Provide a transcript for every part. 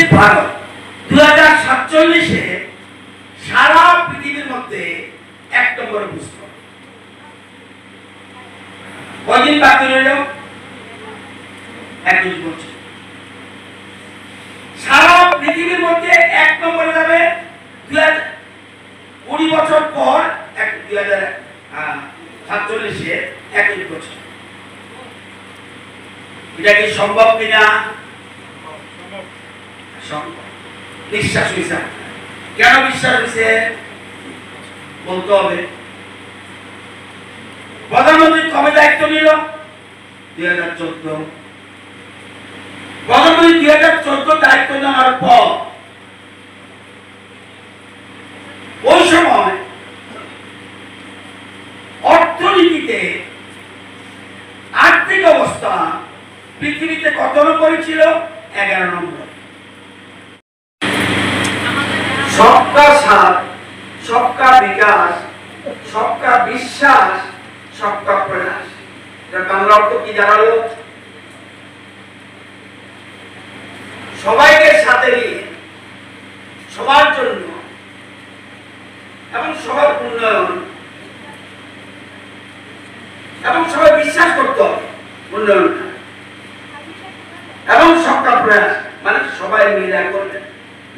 বিকশিত ভারত 2047-এ সারা পৃথিবীর মধ্যে 1 নম্বরে বুঝতে হবে। কয়দিন বাকি রইল? 21 বছর। সারা পৃথিবীর মধ্যে 1 নম্বরে যাবে 20 বছর পর 2047-এ 21 বছর। এটা কি সম্ভব কিনা? সম্ভব। বিশ্বাস হয়েছে? কেন বিশ্বাস হয়েছে বলতে হবে। প্রধানমন্ত্রী কবে দায়িত্ব নিল? 2014। প্রধানমন্ত্রী 2014 দায়িত্ব নেওয়ার পর ওই সময় অর্থনীতিতে আর্থিক অবস্থা পৃথিবীতে কত নম্বরে ছিল? 11 নম্বর। सबका साथ, सबका विकास, सबका विश्वास, सबका प्रयास। বাংলা অর্থ কি জানালো? সবাইকে সাথে নিয়ে সবার জন্য এবং সবার উন্নয়ন এবং সবাই বিশ্বাস করতে হবে উন্নয়ন এবং सबका प्रयास মানে সবাই মিলে করবে।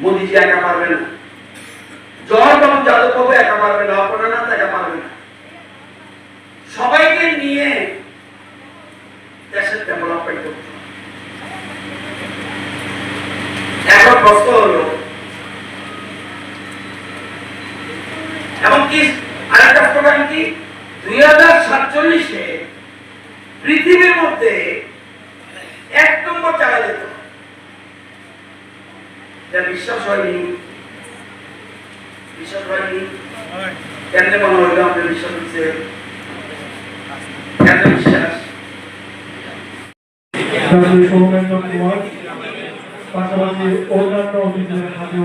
মোদিজি একা পারবে না, জওহরলাল যাদব বাবু একা পারবে না, অপরনাথ একা পারবে না। সবাইকে নিয়ে দেশের ডেভেলপমেন্ট করতে হবে। এখন প্রশ্ন হলো এবং কি আরেকটা প্রোগ্রাম কি 2047-এ পৃথিবীর মধ্যে 1 নম্বর জায়গা যেত। যা বিশ্বাস হয়নি, বিশ্বাস হয়নি কেন মনে হইল? আমাদের বিশ্বাস হচ্ছে কেন বিশ্বাস? পাশাপাশি অন্যান্য অতিথিদের হাতেও